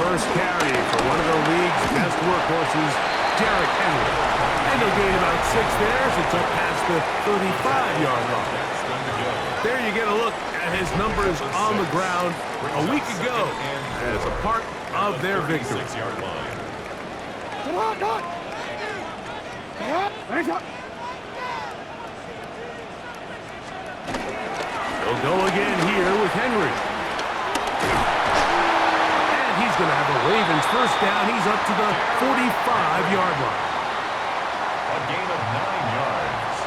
First carry for one of the league's best workhorses, Derrick Henry. And he'll gain about 6 there as it's up past the 35-yard line. There you get a look at his numbers on the ground a week ago as a part of their victory. He'll go again here with Henry. And he's going to have a Ravens first down. He's up to the 45-yard line. A gain of 9 yards.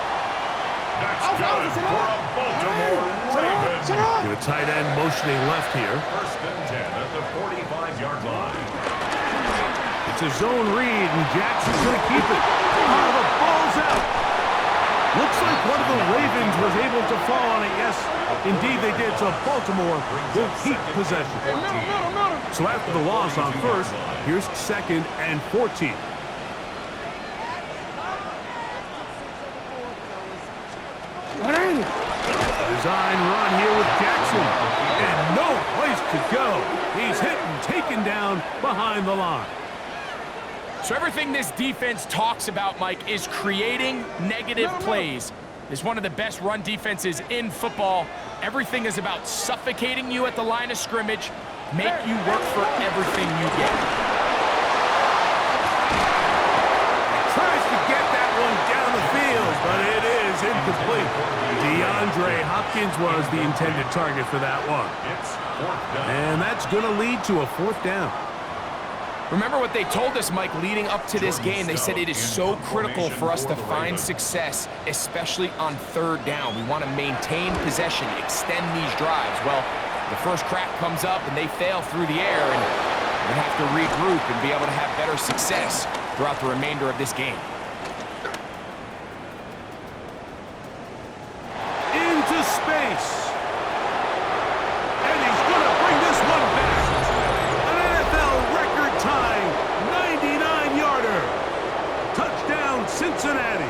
That's good for a Baltimore Ravens. Got a tight end motioning left here. First and 10 at the 45-yard line. It's a zone read, and Jackson's going to keep it. Oh, the ball's out. Looks like one of the Ravens was able to fall on it. Yes, indeed they did. So Baltimore will keep possession. So after the loss on first, here's 2nd and 14. Design run here with Jackson. And no place to go. He's hit and taken down behind the line. So everything this defense talks about, Mike, is creating negative plays. It's one of the best run defenses in football. Everything is about suffocating you at the line of scrimmage, make you work for everything you get. Tries to get that one down the field, but it is incomplete. DeAndre Hopkins was the intended target for that one. It's 4th down. And that's going to lead to a 4th down. Remember what they told us, Mike, leading up to this game. They said it is so critical for us to find success, especially on 3rd down. We want to maintain possession, extend these drives. Well, the first crack comes up and they fail through the air, and we have to regroup and be able to have better success throughout the remainder of this game. Into space. And he's going to bring this one back. An NFL record-tying 99-yarder. Touchdown, Cincinnati.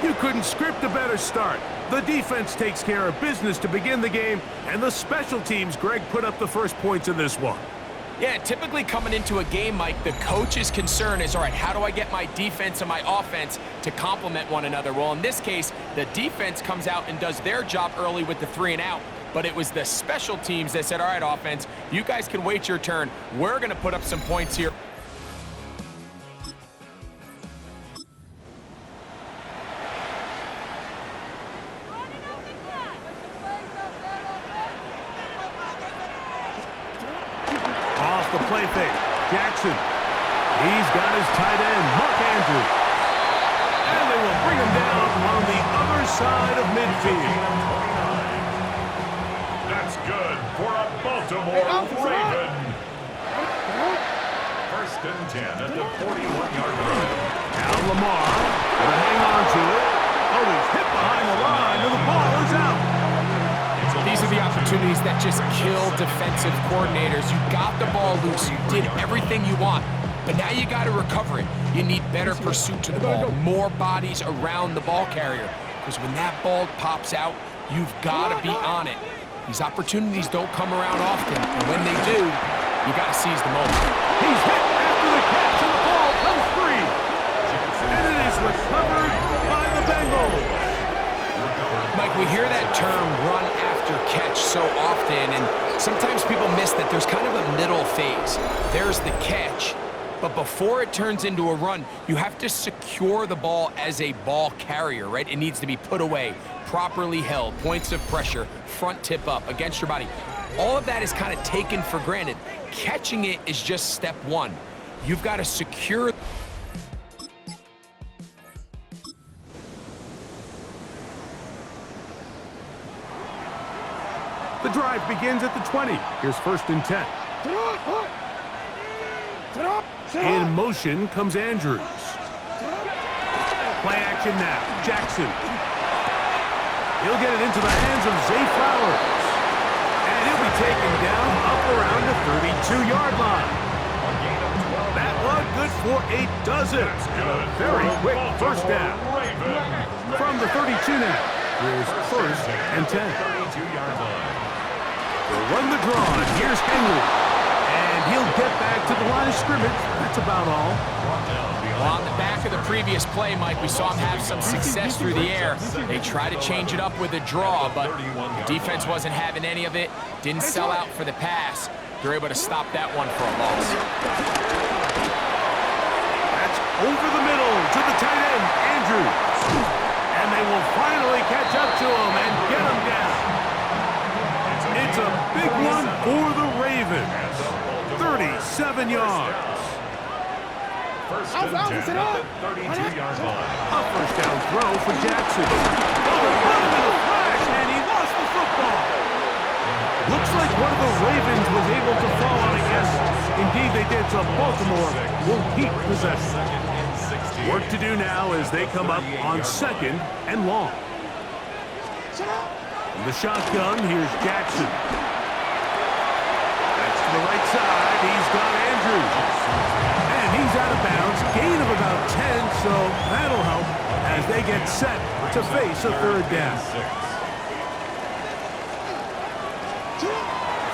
You couldn't script a better start. The defense takes care of business to begin the game, and the special teams, Greg, put up the first points in this one. Yeah, typically coming into a game, Mike, the coach's concern is, all right, how do I get my defense and my offense to complement one another? Well, in this case, the defense comes out and does their job early with the 3 and out, but it was the special teams that said, all right, offense, you guys can wait your turn. We're going to put up some points here. Off the play fake, Jackson. He's got his tight end, Mark Andrews. And they will bring him down on the other side of midfield. That's good for a Baltimore Raven. First and 10 at the 41-yard line. Now Lamar going to hang on to it. Oh, he's hit behind the line, and the ball is out. These are the opportunities that just kill defensive coordinators. You got the ball loose. You did everything you want. But now you got to recover it. You need better pursuit to the ball, more bodies around the ball carrier. Because when that ball pops out, you've got to be on it. These opportunities don't come around often. And when they do, you got to seize the moment. He's hit after the catch, and the ball comes free. And it is recovered by the Bengals. Mike, we hear that term run after catch so often, and sometimes people miss that there's kind of a middle phase. There's the catch, but before it turns into a run, you have to secure the ball as a ball carrier, right? It needs to be put away, properly held, points of pressure, front tip up against your body. All of that is kind of taken for granted. Catching it is just step one. You've got to secure. The drive begins at the 20. Here's 1st and 10. In motion comes Andrews. Play action now. Jackson. He'll get it into the hands of Zay Flowers. And he'll be taken down up around the 32-yard line. That one good for a dozen. And a very quick first down. From the 32 now. Here's 1st and 10. 32-yard line. They'll run the draw, and here's Henry. And he'll get back to the line of scrimmage. That's about all. Well, on the back of the previous play, Mike, we saw him have some success through the air. They tried to change it up with a draw, but the defense wasn't having any of it. Didn't sell out for the pass. They're able to stop that one for a loss. That's over the middle to the tight end, Andrews. And they will finally catch up to him and get him down. It's a big one for the Ravens. 37 yards. First and 10 at the 32-yard line. A first down throw for Jackson. Oh, they put him in a flash, and he lost the football. Looks like one of the Ravens was able to fall on it. Yes, indeed they did, so Baltimore will keep possession. Work to do now as they come up on 2nd and long. From the shotgun, here's Jackson. That's to the right side. He's got Andrews. And he's out of bounds. Gain of about 10, so that'll help as they get set to face a 3rd down.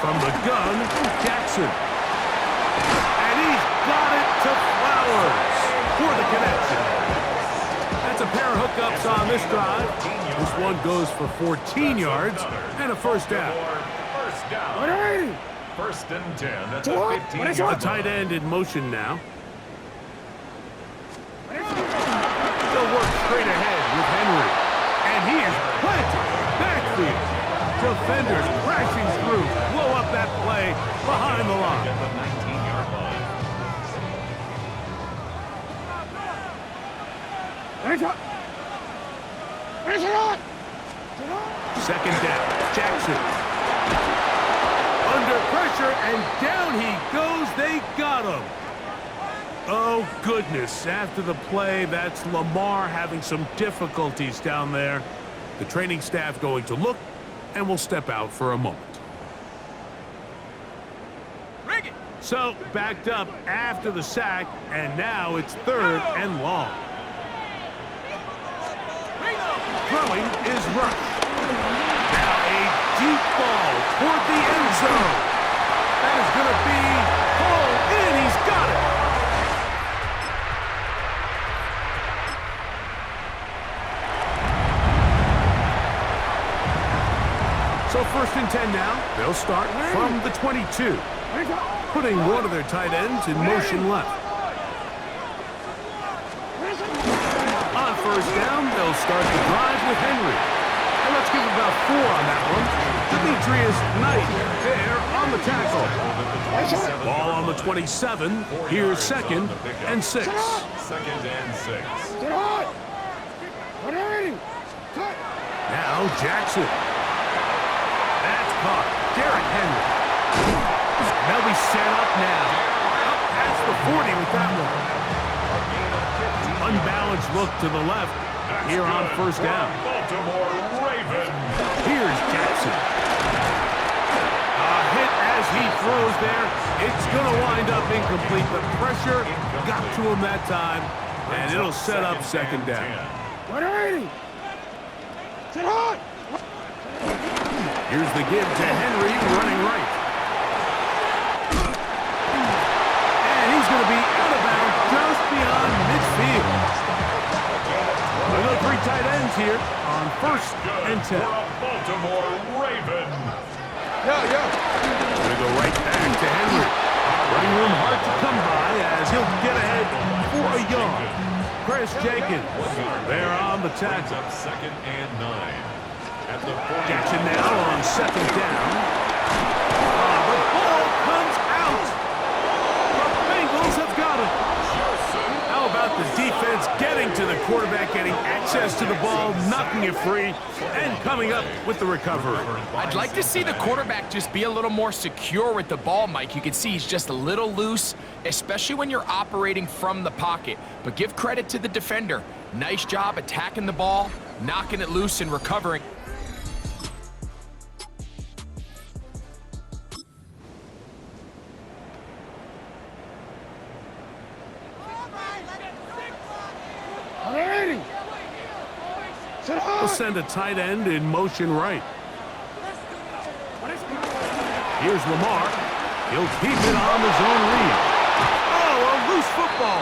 From the gun, Jackson. And he's got it to Flowers for the connection. That's a pair of hookups on this drive. This one goes for 14 yards and a first down. First and 10 at the 15-yard line. The tight end in motion now. They'll work straight ahead with Henry. And he is planted backfield. Defenders crashing through. Blow up that play behind the line. At the 19-yard line. Second down. Jackson. Under pressure, and down he goes. They got him. Oh, goodness. After the play, that's Lamar having some difficulties down there. The training staff going to look, and will step out for a moment. So, backed up after the sack, and now it's 3rd and long. Throwing is Rush. Now a deep ball toward the end zone. That is going to be pulled in. He's got it. So 1st and 10 now. They'll start from the 22. Putting one of their tight ends in motion left. On 1st down, they'll start the drive with Henry. And let's give about 4 on that one. Demetrius Knight there on the tackle. Ball on the 27. Here's 2nd and 6. 2nd and 6. Now Jackson. That's caught. Derrick Henry. They'll be set up now. Up past the 40 with that one. Unbalanced look to the left here on 1st down. Baltimore Ravens. Here's Jackson. A hit as he throws there. It's going to wind up incomplete. The pressure got to him that time, and it'll set up 2nd down. Here's the give to Henry running right. And he's going to be out of bounds just beyond midfield. We've got 3 tight ends here on 1st and 10. Baltimore Ravens. Going to go right back to Henry. Running room hard to come by as he'll get ahead for a yard. Chris Jenkins there on the tackle. 2nd and 9. At the 40. Jackson now on 2nd down. The ball comes out. The Bengals have got it. How about the defense getting to the quarterback, getting access to the ball, knocking it free, and coming up with the recovery? I'd like to see the quarterback just be a little more secure with the ball, Mike. You can see he's just a little loose, especially when you're operating from the pocket. But give credit to the defender. Nice job attacking the ball, knocking it loose, and recovering. We'll send a tight end in motion right. Here's Lamar. He'll keep it on the zone read. Oh, a loose football.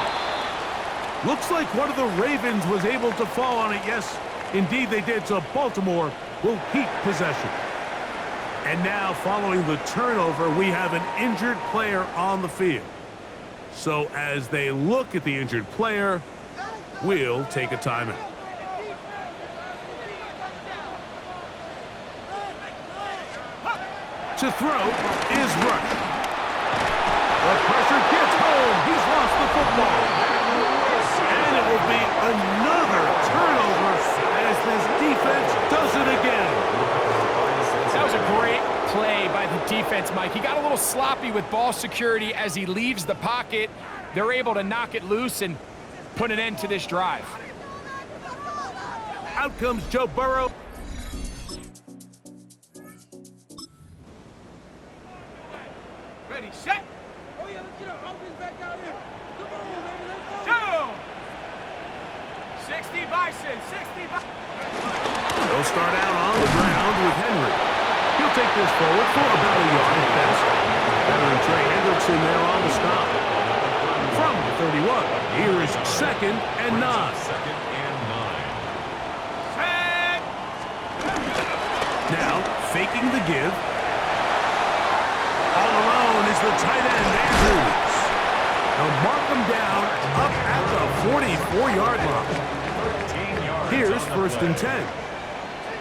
Looks like one of the Ravens was able to fall on it. Yes, indeed they did. So Baltimore will keep possession. And now, following the turnover, we have an injured player on the field. So as they look at the injured player, we'll take a timeout. To throw is Rush. The pressure gets home. He's lost the football. And it will be another turnover as this defense does it again. That was a great play by the defense, Mike. He got a little sloppy with ball security as he leaves the pocket. They're able to knock it loose and put an end to this drive. Out comes Joe Burrow. Ready, set. Oh, yeah, let's get our offense back out here. Come on, baby, let's go. 60 Bison, 60 Bison. They'll start out on the ground with Henry. He'll take this forward for about a yard at best. Veteran Trey Hendrickson there on the stop. From the 31, here is 2nd and 9. 2nd and 9. Now, faking the give. All alone is the tight end, Andrews. They'll mark him down up at the 44-yard line. 13 yards. Here's 1st and 10.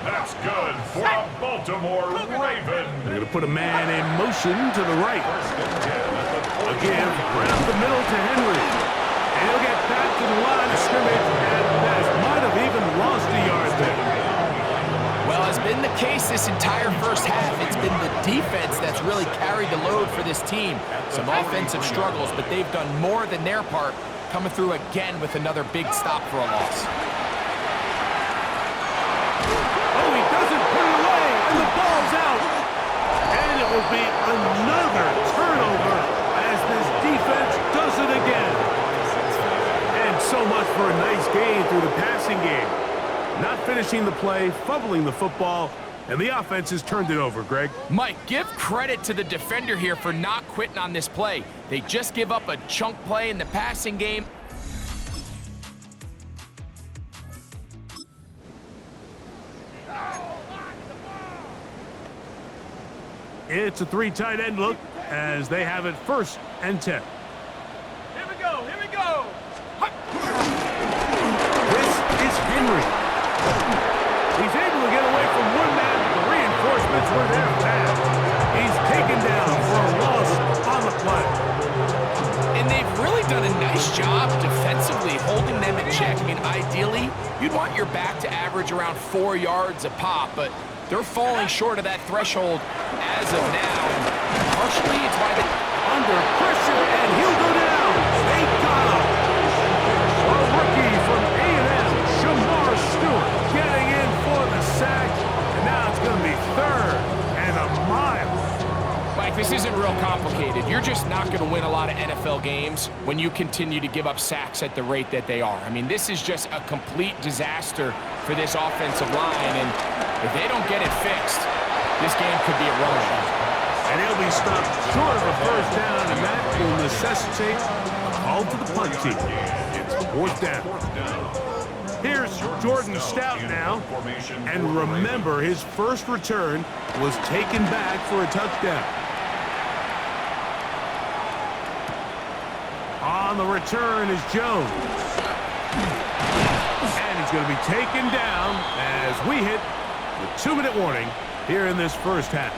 That's good for a Baltimore Raven. They're going to put a man in motion to the right. A give around the middle to Henry. And he'll get back to the line of scrimmage and might have even lost a yard there. Well, as been the case this entire first half, it's been the defense that's really carried the load for this team. Some offensive struggles, but they've done more than their part, coming through again with another big stop for a loss. Oh, he doesn't put it away, and the ball's out. And it will be another turnover as this defense does it again. And so much for a nice game through the passing game. Not finishing the play, fumbling the football, and the offense has turned it over, Greg. Mike, give credit to the defender here for not quitting on this play. They just give up a chunk play in the passing game. It's a 3 tight end look as they have it 1st and 10. Here we go, here we go. This is Henry. He's able to get away from one man, but the reinforcements were there fast. He's taken down for a loss on the play. And they've really done a nice job defensively holding them in check. I mean, ideally, you'd want your back to average around 4 yards a pop, but they're falling short of that threshold as of now. And partially, it's why they're Under pressure, and he'll go down. They got him. A rookie from A&M, Shamar Stewart, getting in for the sack, and now it's going to be 3rd and a mile. Mike, this isn't real complicated. You're just not going to win a lot of NFL games when you continue to give up sacks at the rate that they are. I mean, this is just a complete disaster for this offensive line, and if they don't get it fixed, this game could be a runaway. And he'll be stopped short of a 1st down, and that will necessitate a call to the punt team. It's 4th down. Here's Jordan Stout now. And remember, his first return was taken back for a touchdown. On the return is Jones. And he's going to be taken down as we hit the 2-minute warning here in this first half.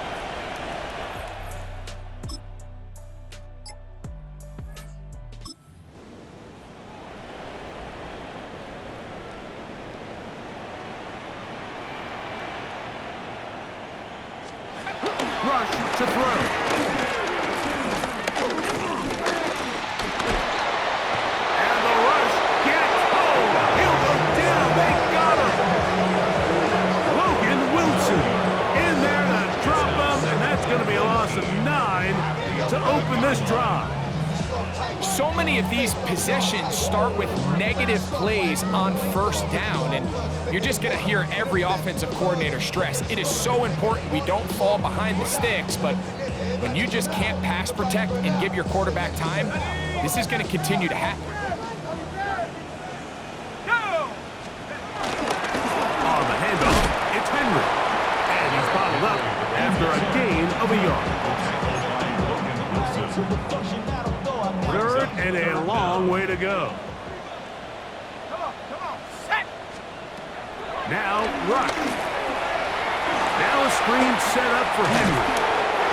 Rush to throw. And the rush gets home. He'll go down. They got him. Logan Wilson in there to drop him, and that's going to be a loss of 9 to open this drive. So many of these possessions start with negative plays on 1st down, and you're just going to hear every offensive coordinator stress. It is so important we don't fall behind the sticks, but When you just can't pass protect and give your quarterback time, this is going to continue to happen. On the handoff, it's Henry. And he's bottled up after a gain of a yard. Third and a long way to go. Now, Rush. Now a screen set up for Henry.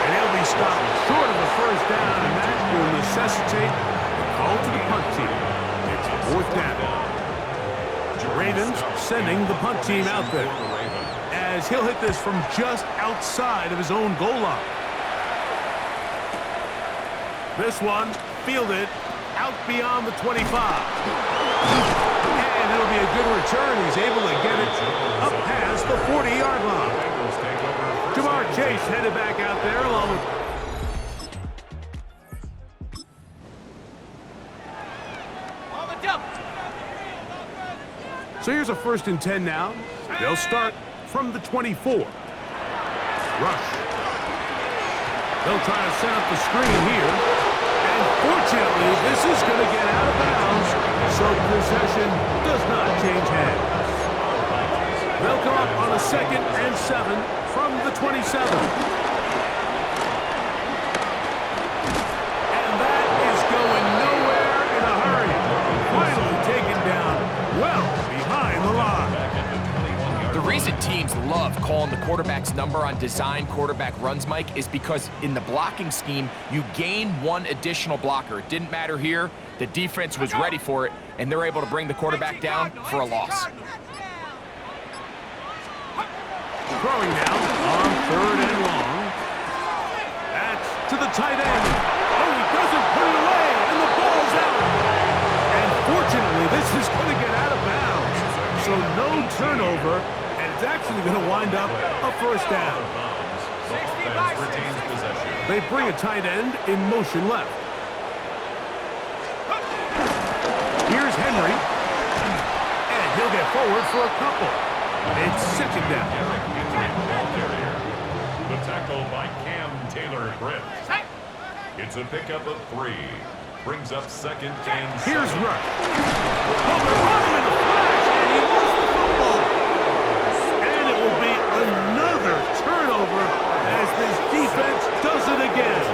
And he'll be stopped short of a first down, and that will necessitate a call to the punt team. It's fourth down. Ravens sending the punt team out there, as he'll hit this from just outside of his own goal line. This one fielded out beyond the 25. And it'll be a good return. He's able to get it up past the 40-yard line. Jamar Chase headed back out there along with... So here's a 1st and 10 now. They'll start from the 24. Rush. They'll try to set up the screen here. And fortunately, this is going to get out of bounds, so possession does not change hands. They'll come up on a 2nd and 7 from the 27. And that is going nowhere in a hurry. Finally taken down well behind the line. The reason teams love calling the quarterback's number on design quarterback runs, Mike, is because in the blocking scheme, you gain one additional blocker. It didn't matter here. The defense was ready for it, and they're able to bring the quarterback down for a loss. Throwing now on 3rd and long. That's to the tight end. Oh, he doesn't put it away, and the ball's out. And fortunately, this is going to get out of bounds. So no turnover, and it's actually going to wind up a first down. They bring a tight end in motion left. Here's Henry. And he'll get forward for a couple. It's 2nd down. The tackle by Cam Taylor-Britt. It's a pickup of 3. Brings up 2nd and 7. Here's Rush. Oh, they're running in the flash, and he lost the football. And it will be another turnover as this defense does it again.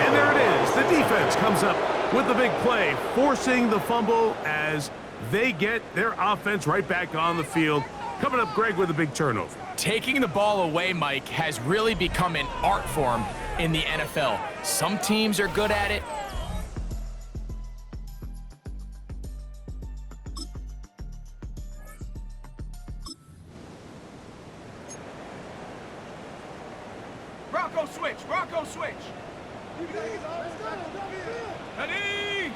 And there it is. The defense comes up with the big play, forcing the fumble as they get their offense right back on the field. Coming up, Greg, with a big turnover. Taking the ball away, Mike, has really become an art form in the NFL. Some teams are good at it. Bronco switch, Bronco switch. Ready?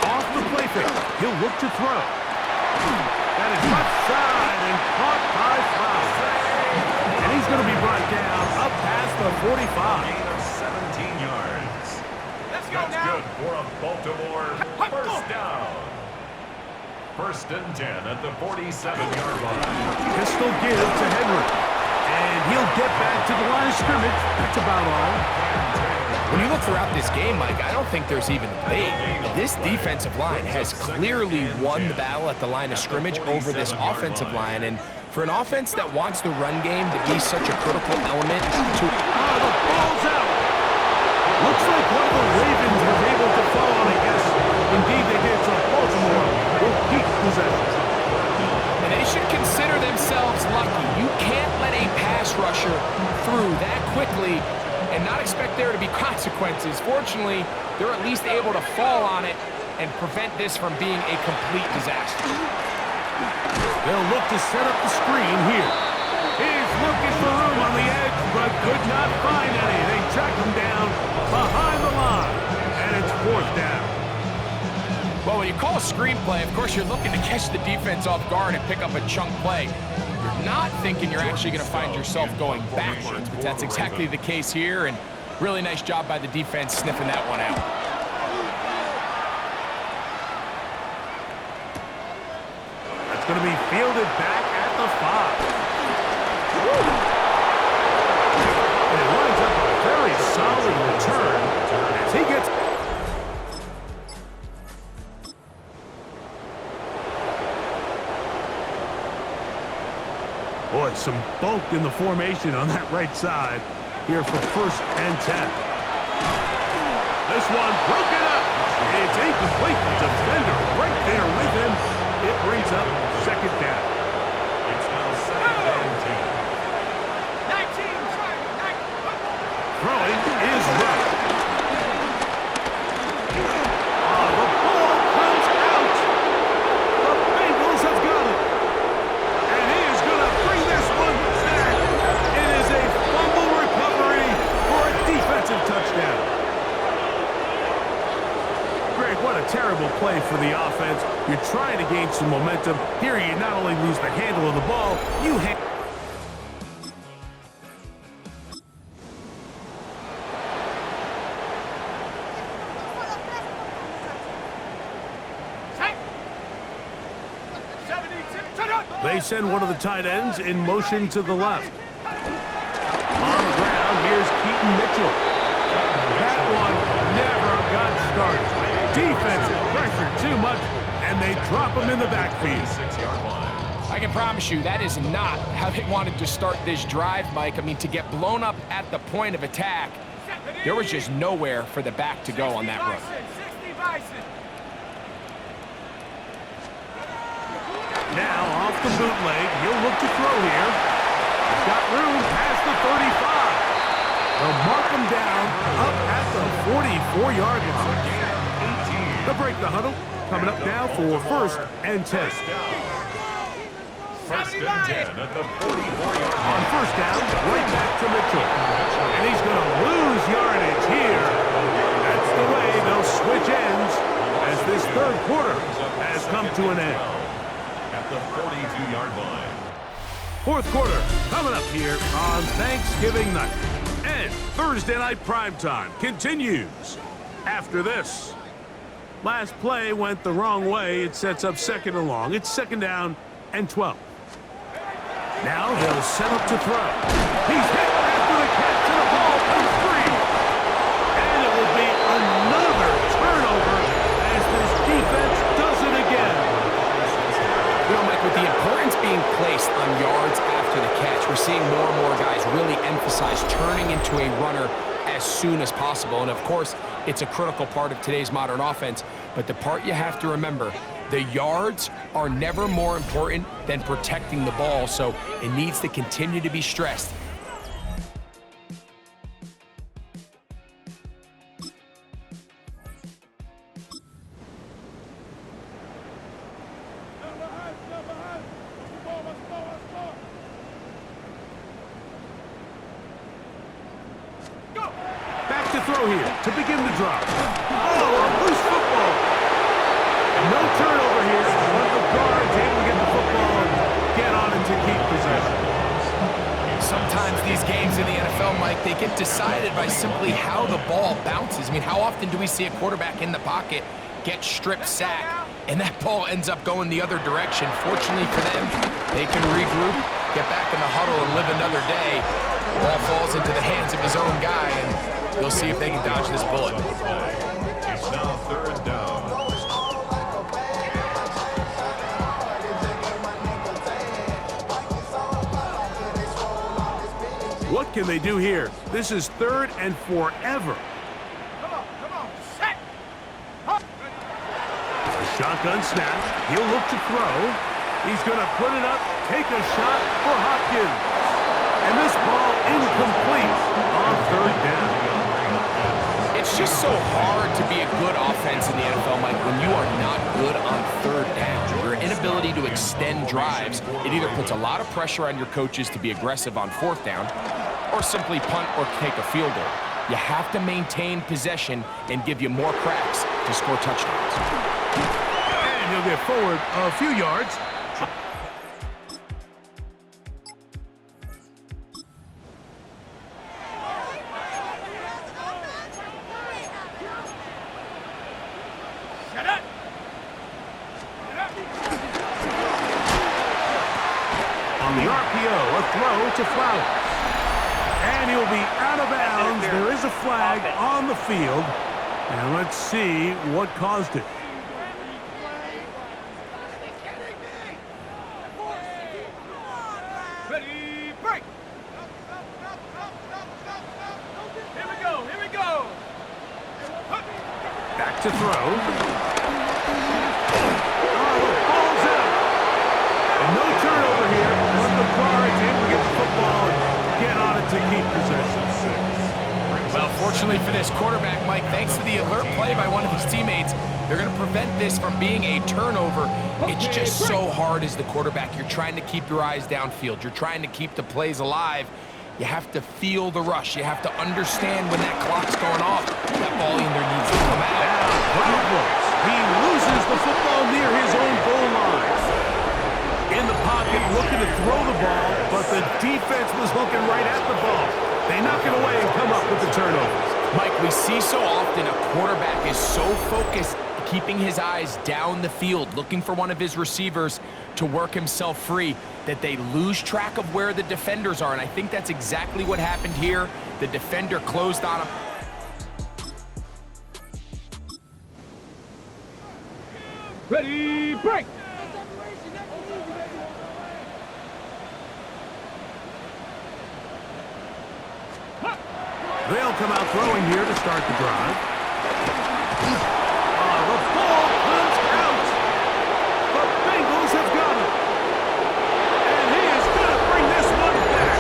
Off the play fake. He'll look to throw. That is left side and caught by Flowers. And he's going to be brought down up past the 45. Gain of 17 yards. Let's go That's now. good for a Baltimore first down. 1st and 10 at the 47-yard line. Pistol give to Henry. And he'll get back to the line of scrimmage. That's about all. When you look throughout this game, Mike, I don't think there's even debate. This defensive line has clearly won the battle at the line of scrimmage over this offensive line. And for an offense that wants the run game to be such a critical element to... Oh, the ball's out. Looks like one of the Ravens was able to fall on, I guess. Indeed, they did. So Baltimore will keep possession. And they should consider themselves lucky. You can't let a pass rusher through that quickly and not expect there to be consequences. Fortunately, they're at least able to fall on it and prevent this from being a complete disaster. They'll look to set up the screen here. He's looking for room on the edge, but could not find any. They track him down behind the line, and it's 4th down. Well, when you call a screenplay, of course, you're looking to catch the defense off guard and pick up a chunk play. You're not thinking you're actually going to find yourself going backwards, but that's exactly the case here, and really nice job by the defense sniffing that one out. That's going to be fielded back at the 5. some bulk in the formation on that right side here for 1st and 10. This one broken up. It's incomplete. The defender right there with him. It brings up 2nd down. It's now 2nd and 10. Throwing is right. The ball comes out. The Bengals have got it. And he is going to bring this one back. It is a fumble recovery for a defensive touchdown. Greg, what a terrible play for the offense. You're trying to gain some momentum. Here you not only lose the handle of the ball, you They send one of the tight ends in motion to the left. On the ground, here's Keaton Mitchell. That one never got started. Defensive pressure too much, and they drop him in the backfield. 6-yard line. I can promise you that is not how they wanted to start this drive, Mike. I mean, to get blown up at the point of attack, there was just nowhere for the back to go on that run. Now, off the bootleg, he'll look to throw here. He's got room past the 35. They'll mark him down up at the 44-yard line. They'll break the huddle. Coming up now for 1st and 10. 1st and 10 at the 44-yard line. On 1st down, right back to Mitchell. And he's going to lose yardage here. That's the way they'll switch ends as this 3rd quarter has come to an end. At the 42-yard line. 4th quarter coming up here on Thanksgiving night. And Thursday night primetime continues after this. Last play went the wrong way. It sets up 2nd and long. It's 2nd down and 12. Now he'll set up to throw. He's hit after the catch and the ball comes free. And it will be another turnover as this defense does it again. You know, Mike, with the importance being placed on yards after the catch, we're seeing more and more guys really emphasize turning into a runner as soon as possible. And, of course, it's a critical part of today's modern offense. But the part you have to remember, the yards are never more important than protecting the ball, so it needs to continue to be stressed. Back to throw here to begin the drive. Oh, a loose football. And no turnover here. One of the guards able to get the football and get on it to keep possession. Sometimes these games in the NFL, Mike, they get decided by simply how the ball bounces. I mean, how often do we see a quarterback in the pocket get strip sacked, and that ball ends up going the other direction? Fortunately for them, they can regroup, get back in the huddle, and live another day. Ball falls into the hands of his own guy, and we'll see if they can dodge this bullet. It's now 3rd down. What can they do here? This is 3rd and forever. Come on, set. A shotgun snap. He'll look to throw. He's going to put it up, take a shot for Hopkins. And this ball incomplete on 3rd down. It's just so hard to be a good offense in the NFL, Mike, when you are not good on 3rd down. Your inability to extend drives, it either puts a lot of pressure on your coaches to be aggressive on 4th down or simply punt or take a field goal. You have to maintain possession and give you more cracks to score touchdowns. And he'll get forward a few yards. On the RPO, a throw to Flowers. And he'll be out of bounds. There is a flag on the field. And let's see what caused it. Ready. to throw. Oh, the ball's out. And no turnover here. But the Pirates able to get the football and get on it to keep possession. Well, fortunately for this quarterback, Mike, thanks to the alert play by one of his teammates, they're going to prevent this from being a turnover. It's just so hard as the quarterback. You're trying to keep your eyes downfield. You're trying to keep the plays alive. You have to feel the rush. You have to understand when that clock's going off. That ball either needs to come out. Problems. He loses the football near his own goal line. In the pocket, looking to throw the ball, but the defense was looking right at the ball. They knock it away and come up with the turnovers. Mike, we see so often a quarterback is so focused, keeping his eyes down the field, looking for one of his receivers to work himself free, that they lose track of where the defenders are. And I think that's exactly what happened here. The defender closed on him. Ready, break! They'll come out throwing here to start the drive. The ball comes out. The Bengals have got it. And he is going to bring this one back.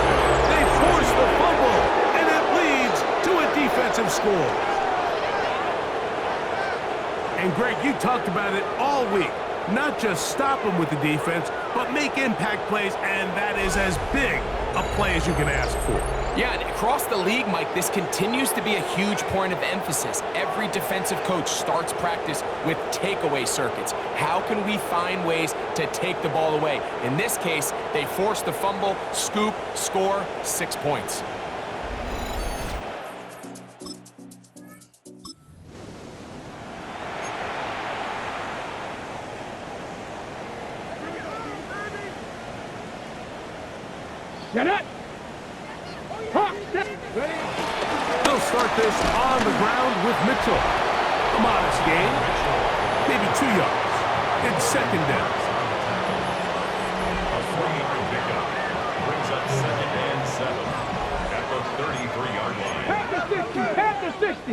They force the fumble, and it leads to a defensive score. And Greg, you talked about it all week. Not just stop them with the defense, but make impact plays, and that is as big a play as you can ask for. Yeah, and across the league, Mike, this continues to be a huge point of emphasis. Every defensive coach starts practice with takeaway circuits. How can we find ways to take the ball away? In this case, they force the fumble, scoop, score, 6 points. Get it! They'll start this on the ground with Mitchell. A modest gain, maybe 2 yards. It's second down. A 3-yard pickup brings up 2nd and 7 at the 33-yard line. Pat the 60! Pat the 60!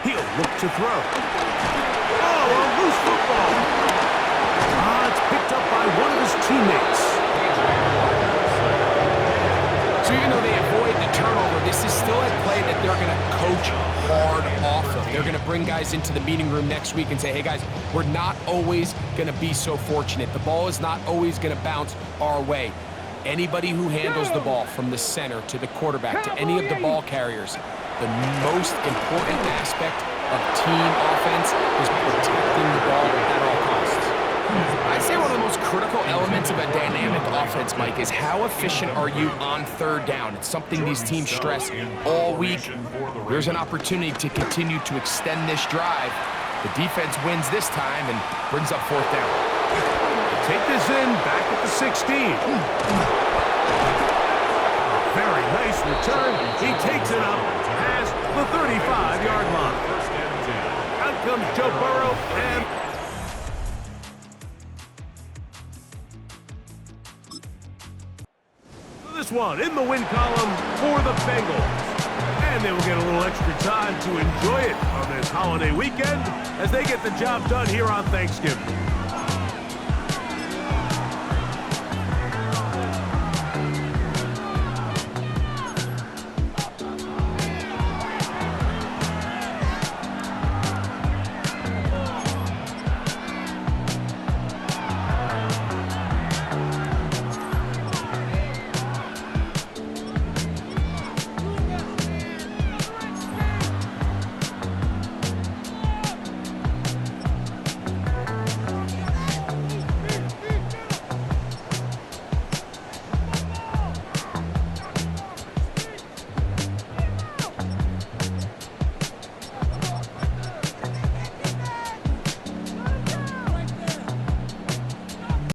He'll look to throw. Oh, a loose football. It's picked up by one of his teammates. So even though they avoid the turnover, this is still a play that they're going to coach hard off of. They're going to bring guys into the meeting room next week and say, hey guys, we're not always going to be so fortunate. The ball is not always going to bounce our way. Anybody who handles the ball from the center to the quarterback to any of the ball carriers, the most important aspect of team offense is protecting the ball at all costs. I'd say one of the most critical elements of a dynamic offense, Mike, is how efficient are you on third down? It's something these teams stress all week. There's an opportunity to continue to extend this drive. The defense wins this time and brings up 4th down. Take this in back at the 16. Very nice return. He takes it up past the 35-yard line. Out comes Joe Burrow and this one in the win column for the Bengals. And they will get a little extra time to enjoy it on this holiday weekend as they get the job done here on Thanksgiving.